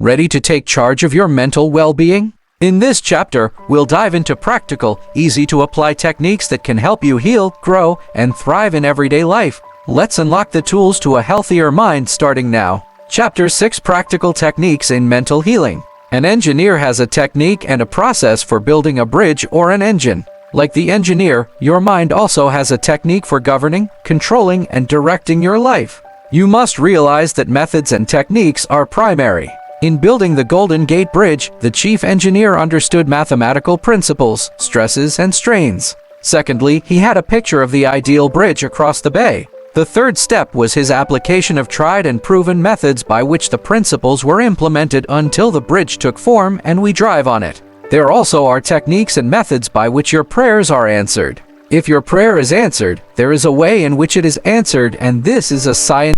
Ready to take charge of your mental well-being? In this chapter, we'll dive into practical, easy-to-apply techniques that can help you heal, grow, and thrive in everyday life. Let's unlock the tools to a healthier mind starting now. Chapter 6: Practical Techniques in Mental Healing. An engineer has a technique and a process for building a bridge or an engine. Like the engineer, your mind also has a technique for governing, controlling, and directing your life. You must realize that methods and techniques are primary. In building the Golden Gate Bridge, the chief engineer understood mathematical principles, stresses, and strains. Secondly, he had a picture of the ideal bridge across the bay. The third step was his application of tried and proven methods by which the principles were implemented until the bridge took form and we drive on it. There also are techniques and methods by which your prayers are answered. If your prayer is answered, there is a way in which it is answered, and this is a science.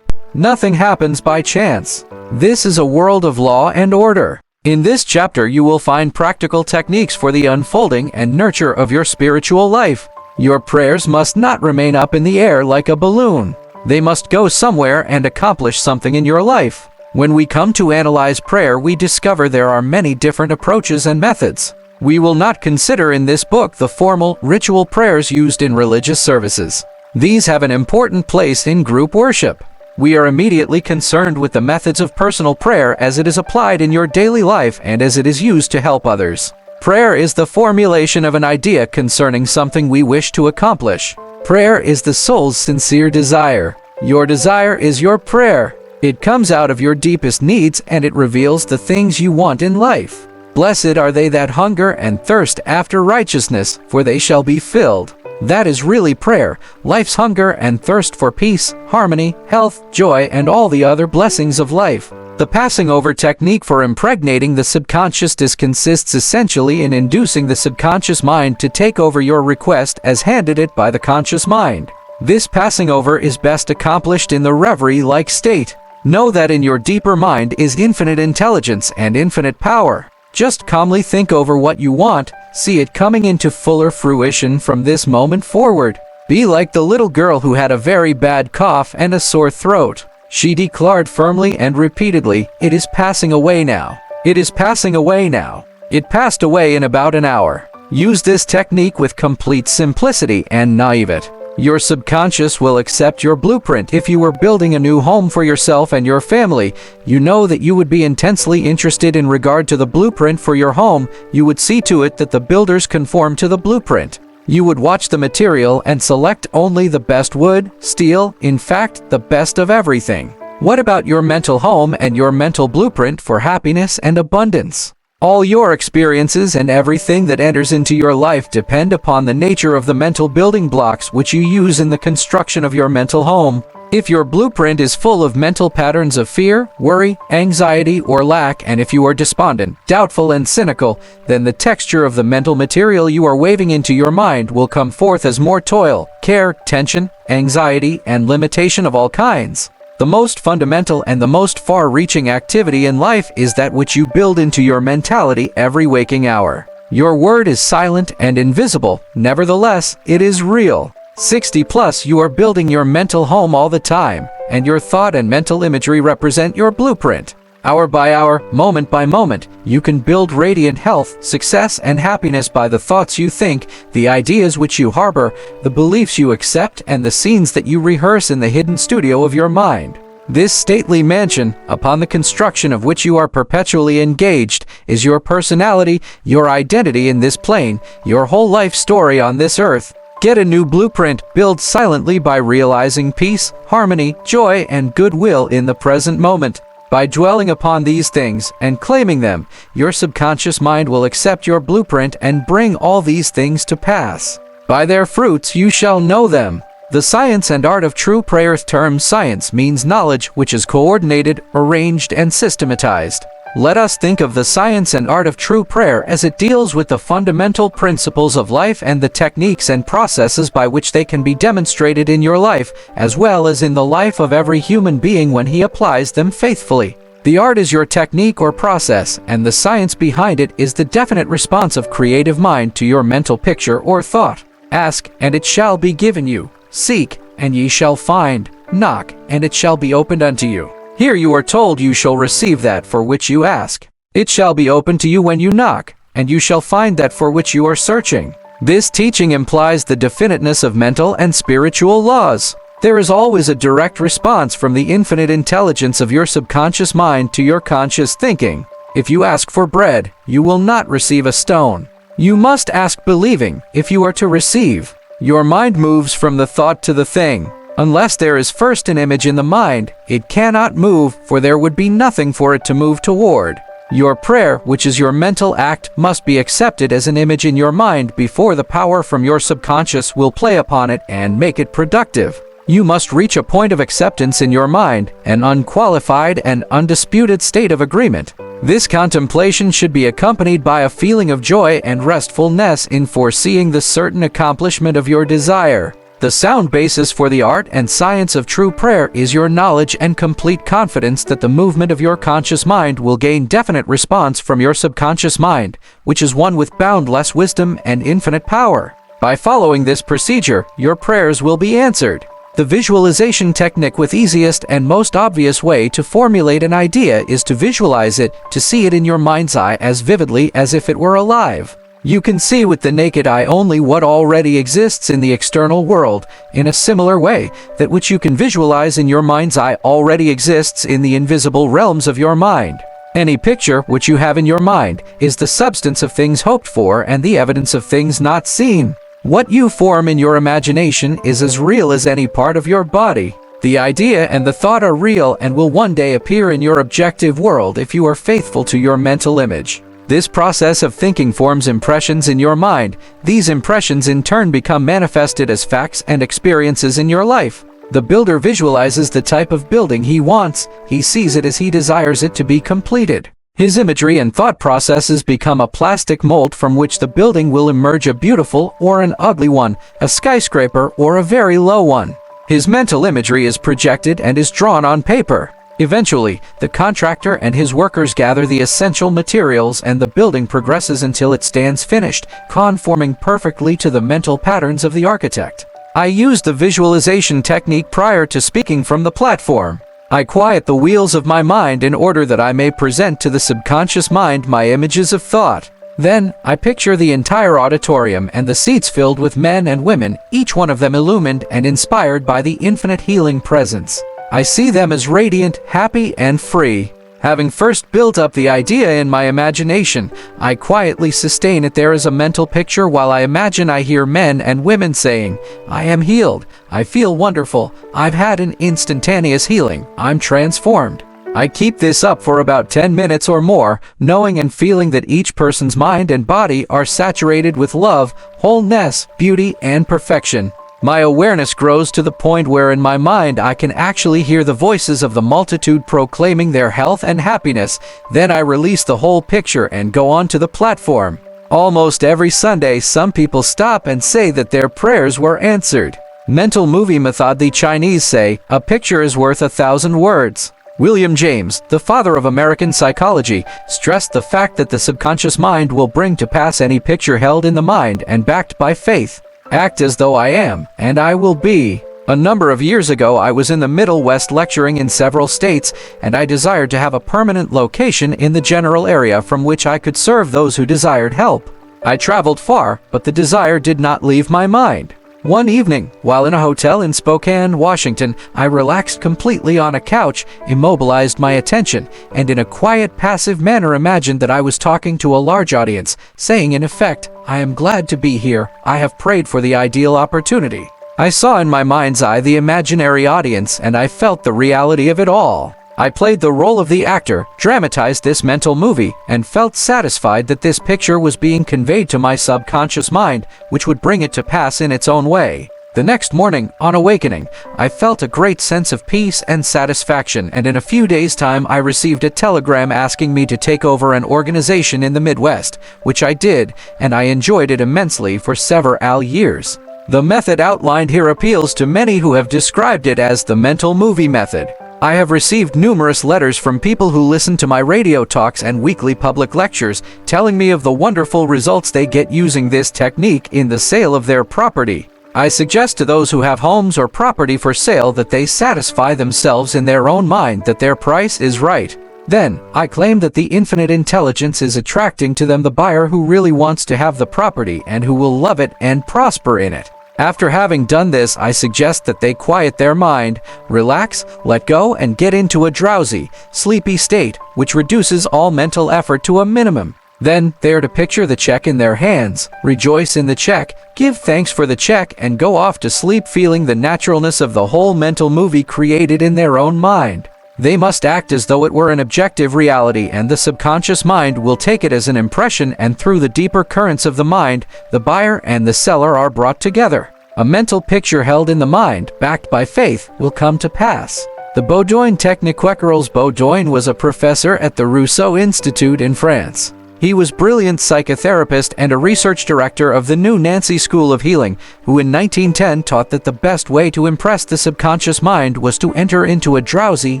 Nothing happens by chance. This is a world of law and order. In this chapter, you will find practical techniques for the unfolding and nurture of your spiritual life. Your prayers must not remain up in the air like a balloon. They must go somewhere and accomplish something in your life. When we come to analyze prayer, we discover there are many different approaches and methods. We will not consider in this book the formal, ritual prayers used in religious services. These have an important place in group worship. We are immediately concerned with the methods of personal prayer as it is applied in your daily life and as it is used to help others. Prayer is the formulation of an idea concerning something we wish to accomplish. Prayer is the soul's sincere desire. Your desire is your prayer. It comes out of your deepest needs and it reveals the things you want in life. Blessed are they that hunger and thirst after righteousness, for they shall be filled. That is really prayer, life's hunger and thirst for peace, harmony, health, joy, and all the other blessings of life. The passing over technique for impregnating the subconscious consists essentially in inducing the subconscious mind to take over your request as handed it by the conscious mind. This passing over is best accomplished in the reverie-like state. Know that in your deeper mind is infinite intelligence and infinite power. Just calmly think over what you want, see it coming into fuller fruition from this moment forward. Be like the little girl who had a very bad cough and a sore throat. She declared firmly and repeatedly, "It is passing away now. It is passing away now." It passed away in about an hour. Use this technique with complete simplicity and naivete. Your subconscious will accept your blueprint. If you were building a new home for yourself and your family, you know that you would be intensely interested in regard to the blueprint for your home. You would see to it that the builders conform to the blueprint. You would watch the material and select only the best wood, steel, in fact, the best of everything. What about your mental home and your mental blueprint for happiness and abundance? All your experiences and everything that enters into your life depend upon the nature of the mental building blocks which you use in the construction of your mental home. If your blueprint is full of mental patterns of fear, worry, anxiety, or lack, and if you are despondent, doubtful, and cynical, then the texture of the mental material you are waving into your mind will come forth as more toil, care, tension, anxiety, and limitation of all kinds. The most fundamental and the most far-reaching activity in life is that which you build into your mentality every waking hour. Your word is silent and invisible, nevertheless, it is real. 60+ you are building your mental home all the time, and your thought and mental imagery represent your blueprint. Hour by hour, moment by moment, you can build radiant health, success, and happiness by the thoughts you think, the ideas which you harbor, the beliefs you accept, and the scenes that you rehearse in the hidden studio of your mind. This stately mansion, upon the construction of which you are perpetually engaged, is your personality, your identity in this plane, your whole life story on this earth. Get a new blueprint, build silently by realizing peace, harmony, joy, and goodwill in the present moment. By dwelling upon these things and claiming them, your subconscious mind will accept your blueprint and bring all these things to pass. By their fruits you shall know them. The science and art of true prayer. Term science means knowledge which is coordinated, arranged, and systematized. Let us think of the science and art of true prayer as it deals with the fundamental principles of life and the techniques and processes by which they can be demonstrated in your life, as well as in the life of every human being when he applies them faithfully. The art is your technique or process, and the science behind it is the definite response of creative mind to your mental picture or thought. Ask, and it shall be given you. Seek, and ye shall find. Knock, and it shall be opened unto you. Here you are told you shall receive that for which you ask. It shall be opened to you when you knock, and you shall find that for which you are searching. This teaching implies the definiteness of mental and spiritual laws. There is always a direct response from the infinite intelligence of your subconscious mind to your conscious thinking. If you ask for bread, you will not receive a stone. You must ask believing if you are to receive. Your mind moves from the thought to the thing. Unless there is first an image in the mind, it cannot move, for there would be nothing for it to move toward. Your prayer, which is your mental act, must be accepted as an image in your mind before the power from your subconscious will play upon it and make it productive. You must reach a point of acceptance in your mind, an unqualified and undisputed state of agreement. This contemplation should be accompanied by a feeling of joy and restfulness in foreseeing the certain accomplishment of your desire. The sound basis for the art and science of true prayer is your knowledge and complete confidence that the movement of your conscious mind will gain definite response from your subconscious mind, which is one with boundless wisdom and infinite power. By following this procedure, your prayers will be answered. The visualization technique with easiest and most obvious way to formulate an idea is to visualize it, to see it in your mind's eye as vividly as if it were alive. You can see with the naked eye only what already exists in the external world. In a similar way, that which you can visualize in your mind's eye already exists in the invisible realms of your mind. Any picture which you have in your mind is the substance of things hoped for and the evidence of things not seen. What you form in your imagination is as real as any part of your body. The idea and the thought are real and will one day appear in your objective world if you are faithful to your mental image. This process of thinking forms impressions in your mind. These impressions in turn become manifested as facts and experiences in your life. The builder visualizes the type of building he wants. He sees it as he desires it to be completed. His imagery and thought processes become a plastic mold from which the building will emerge, a beautiful or an ugly one, a skyscraper or a very low one. His mental imagery is projected and is drawn on paper. Eventually, the contractor and his workers gather the essential materials and the building progresses until it stands finished, conforming perfectly to the mental patterns of the architect. I used the visualization technique prior to speaking from the platform. I quiet the wheels of my mind in order that I may present to the subconscious mind my images of thought. Then, I picture the entire auditorium and the seats filled with men and women, each one of them illumined and inspired by the infinite healing presence. I see them as radiant, happy, and free. Having first built up the idea in my imagination, I quietly sustain it there as a mental picture while I imagine I hear men and women saying, "I am healed, I feel wonderful, I've had an instantaneous healing, I'm transformed." I keep this up for about 10 minutes or more, knowing and feeling that each person's mind and body are saturated with love, wholeness, beauty, and perfection. My awareness grows to the point where in my mind I can actually hear the voices of the multitude proclaiming their health and happiness. Then I release the whole picture and go on to the platform. Almost every Sunday, some people stop and say that their prayers were answered. Mental movie method. The Chinese say, "A picture is worth 1,000 words." William James, the father of American psychology, stressed the fact that the subconscious mind will bring to pass any picture held in the mind and backed by faith. Act as though I am, and I will be. A number of years ago, I was in the Middle West lecturing in several states, and I desired to have a permanent location in the general area from which I could serve those who desired help. I traveled far, but the desire did not leave my mind. One evening, while in a hotel in Spokane, Washington, I relaxed completely on a couch, immobilized my attention, and in a quiet, passive manner imagined that I was talking to a large audience, saying in effect, "I am glad to be here. I have prayed for the ideal opportunity." I saw in my mind's eye the imaginary audience, and I felt the reality of it all. I played the role of the actor, dramatized this mental movie, and felt satisfied that this picture was being conveyed to my subconscious mind, which would bring it to pass in its own way. The next morning, on awakening, I felt a great sense of peace and satisfaction, and in a few days' time I received a telegram asking me to take over an organization in the Midwest, which I did, and I enjoyed it immensely for several years. The method outlined here appeals to many who have described it as the mental movie method. I have received numerous letters from people who listen to my radio talks and weekly public lectures, telling me of the wonderful results they get using this technique in the sale of their property. I suggest to those who have homes or property for sale that they satisfy themselves in their own mind that their price is right. Then, I claim that the infinite intelligence is attracting to them the buyer who really wants to have the property and who will love it and prosper in it. After having done this, I suggest that they quiet their mind, relax, let go, and get into a drowsy, sleepy state, which reduces all mental effort to a minimum. Then, they are to picture the check in their hands, rejoice in the check, give thanks for the check, and go off to sleep feeling the naturalness of the whole mental movie created in their own mind. They must act as though it were an objective reality, and the subconscious mind will take it as an impression, and through the deeper currents of the mind, the buyer and the seller are brought together. A mental picture held in the mind, backed by faith, will come to pass. The Baudouin technique. Charles Baudouin was a professor at the Rousseau Institute in France. He was a brilliant psychotherapist and a research director of the New Nancy School of Healing, who in 1910 taught that the best way to impress the subconscious mind was to enter into a drowsy,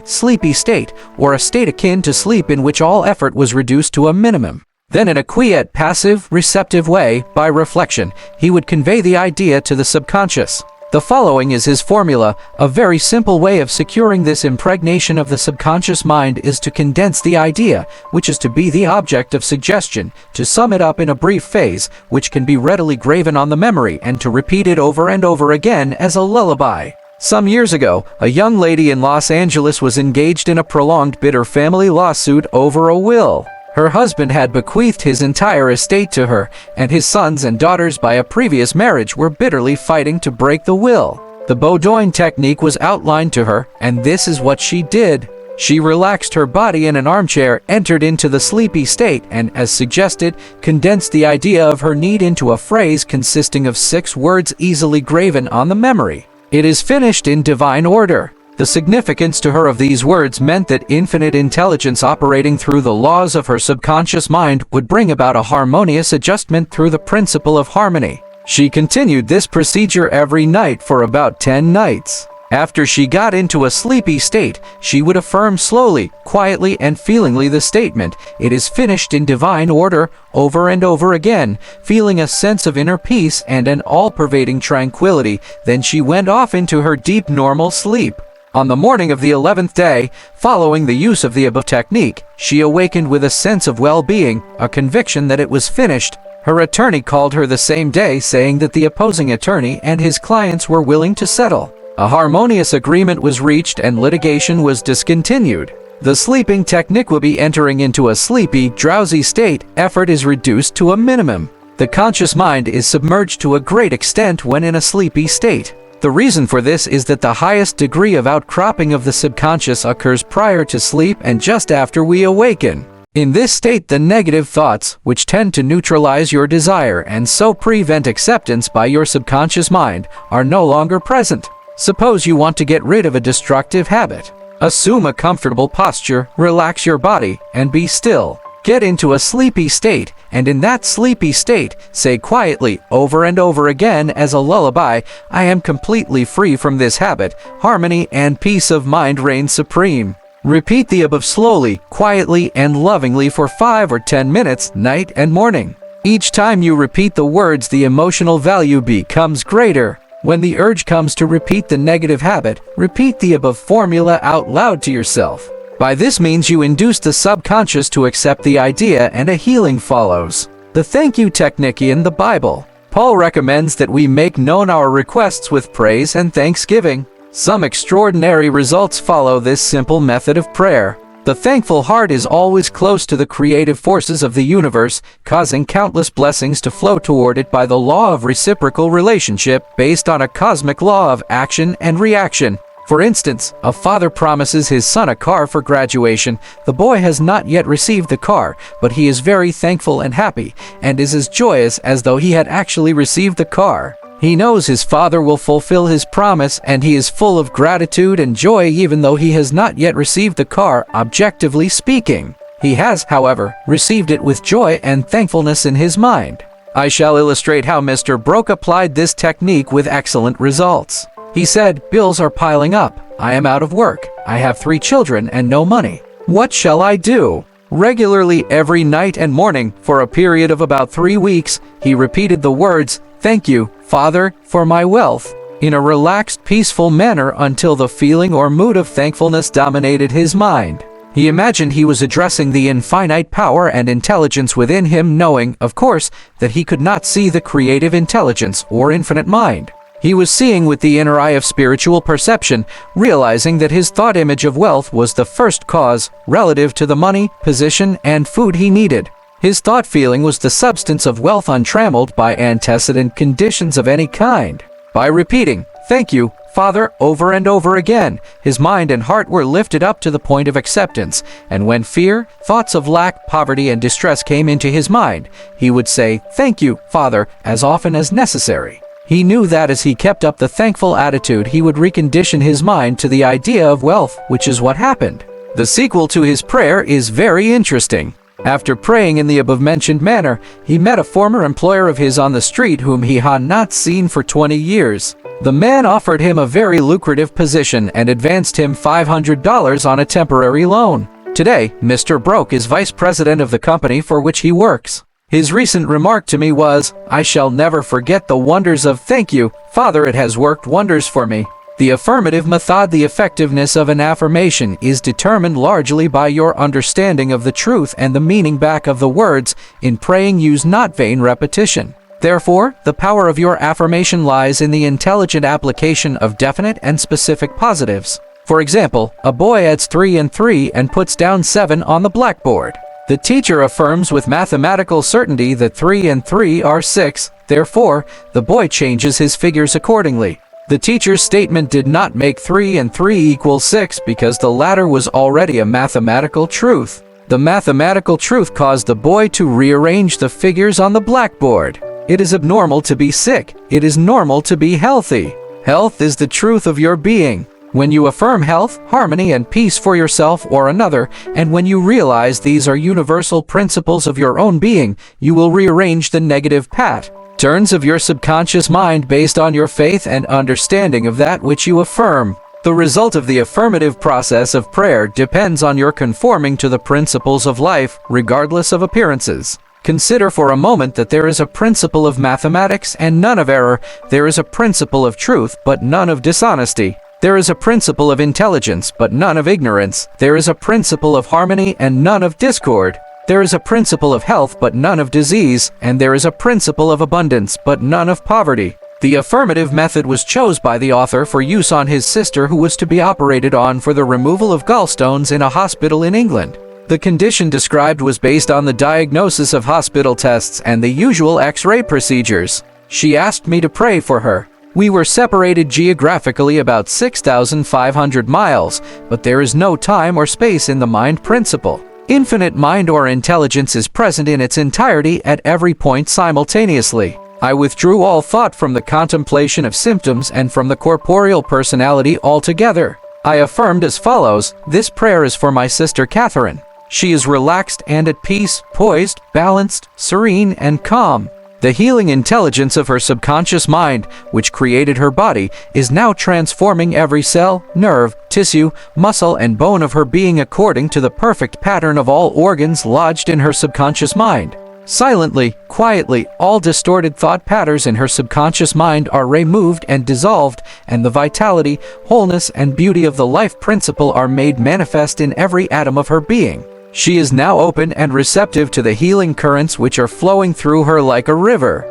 sleepy state, or a state akin to sleep in which all effort was reduced to a minimum. Then in a quiet, passive, receptive way, by reflection, he would convey the idea to the subconscious. The following is his formula. A very simple way of securing this impregnation of the subconscious mind is to condense the idea, which is to be the object of suggestion, to sum it up in a brief phrase, which can be readily graven on the memory, and to repeat it over and over again as a lullaby. Some years ago, a young lady in Los Angeles was engaged in a prolonged, bitter family lawsuit over a will. Her husband had bequeathed his entire estate to her, and his sons and daughters by a previous marriage were bitterly fighting to break the will. The Baudouin technique was outlined to her, and this is what she did. She relaxed her body in an armchair, entered into the sleepy state, and, as suggested, condensed the idea of her need into a phrase consisting of 6 words easily graven on the memory. It is finished in divine order. The significance to her of these words meant that infinite intelligence operating through the laws of her subconscious mind would bring about a harmonious adjustment through the principle of harmony. She continued this procedure every night for about 10 nights. After she got into a sleepy state, she would affirm slowly, quietly, and feelingly the statement, "It is finished in divine order," over and over again, feeling a sense of inner peace and an all-pervading tranquility. Then she went off into her deep normal sleep. On the morning of the 11th day, following the use of the above technique, she awakened with a sense of well-being, a conviction that it was finished. Her attorney called her the same day saying that the opposing attorney and his clients were willing to settle. A harmonious agreement was reached and litigation was discontinued. The sleeping technique will be entering into a sleepy, drowsy state. Effort is reduced to a minimum. The conscious mind is submerged to a great extent when in a sleepy state. The reason for this is that the highest degree of outcropping of the subconscious occurs prior to sleep and just after we awaken. In this state, the negative thoughts, which tend to neutralize your desire and so prevent acceptance by your subconscious mind, are no longer present. Suppose you want to get rid of a destructive habit. Assume a comfortable posture, relax your body, and be still. Get into a sleepy state, and in that sleepy state, say quietly, over and over again as a lullaby, "I am completely free from this habit. Harmony and peace of mind reign supreme." Repeat the above slowly, quietly, and lovingly for 5 or 10 minutes, night and morning. Each time you repeat the words, the emotional value becomes greater. When the urge comes to repeat the negative habit, repeat the above formula out loud to yourself. By this means you induce the subconscious to accept the idea and a healing follows. The thank you technique in the Bible. Paul recommends that we make known our requests with praise and thanksgiving. Some extraordinary results follow this simple method of prayer. The thankful heart is always close to the creative forces of the universe, causing countless blessings to flow toward it by the law of reciprocal relationship based on a cosmic law of action and reaction. For instance, a father promises his son a car for graduation. The boy has not yet received the car, but he is very thankful and happy, and is as joyous as though he had actually received the car. He knows his father will fulfill his promise, and he is full of gratitude and joy even though he has not yet received the car, objectively speaking. He has, however, received it with joy and thankfulness in his mind. I shall illustrate how Mr. Broke applied this technique with excellent results. He said, "Bills are piling up. I am out of work. I have 3 children and no money. What shall I do?" Regularly every night and morning, for a period of about 3 weeks, he repeated the words, "Thank you, Father, for my wealth," in a relaxed, peaceful manner until the feeling or mood of thankfulness dominated his mind. He imagined he was addressing the infinite power and intelligence within him, knowing, of course, that he could not see the creative intelligence or infinite mind. He was seeing with the inner eye of spiritual perception, realizing that his thought image of wealth was the first cause, relative to the money, position, and food he needed. His thought feeling was the substance of wealth untrammeled by antecedent conditions of any kind. By repeating, "Thank you, Father," over and over again, his mind and heart were lifted up to the point of acceptance, and when fear, thoughts of lack, poverty, and distress came into his mind, he would say, "Thank you, Father," as often as necessary. He knew that as he kept up the thankful attitude, he would recondition his mind to the idea of wealth, which is what happened. The sequel to his prayer is very interesting. After praying in the above-mentioned manner, he met a former employer of his on the street whom he had not seen for 20 years. The man offered him a very lucrative position and advanced him $500 on a temporary loan. Today, Mr. Broke is vice president of the company for which he works. His recent remark to me was, "I shall never forget the wonders of thank you, Father, it has worked wonders for me." The affirmative method, the effectiveness of an affirmation, is determined largely by your understanding of the truth and the meaning back of the words. In praying, use not vain repetition. Therefore, the power of your affirmation lies in the intelligent application of definite and specific positives. For example, a boy adds 3 and 3 and puts down 7 on the blackboard. The teacher affirms with mathematical certainty that 3 and 3 are 6, therefore, the boy changes his figures accordingly. The teacher's statement did not make 3 and 3 equal 6 because the latter was already a mathematical truth. The mathematical truth caused the boy to rearrange the figures on the blackboard. It is abnormal to be sick. It is normal to be healthy. Health is the truth of your being. When you affirm health, harmony, and peace for yourself or another, and when you realize these are universal principles of your own being, you will rearrange the negative patterns of your subconscious mind based on your faith and understanding of that which you affirm. The result of the affirmative process of prayer depends on your conforming to the principles of life, regardless of appearances. Consider for a moment that there is a principle of mathematics and none of error. There is a principle of truth, but none of dishonesty. There is a principle of intelligence, but none of ignorance. There is a principle of harmony and none of discord. There is a principle of health, but none of disease, and there is a principle of abundance, but none of poverty. The affirmative method was chosen by the author for use on his sister who was to be operated on for the removal of gallstones in a hospital in England. The condition described was based on the diagnosis of hospital tests and the usual X-ray procedures. She asked me to pray for her. We were separated geographically about 6,500 miles, but there is no time or space in the mind principle. Infinite mind or intelligence is present in its entirety at every point simultaneously. I withdrew all thought from the contemplation of symptoms and from the corporeal personality altogether. I affirmed as follows, "This prayer is for my sister Catherine. She is relaxed and at peace, poised, balanced, serene, and calm. The healing intelligence of her subconscious mind, which created her body, is now transforming every cell, nerve, tissue, muscle, and bone of her being according to the perfect pattern of all organs lodged in her subconscious mind. Silently, quietly, all distorted thought patterns in her subconscious mind are removed and dissolved, and the vitality, wholeness, and beauty of the life principle are made manifest in every atom of her being. She is now open and receptive to the healing currents which are flowing through her like a river."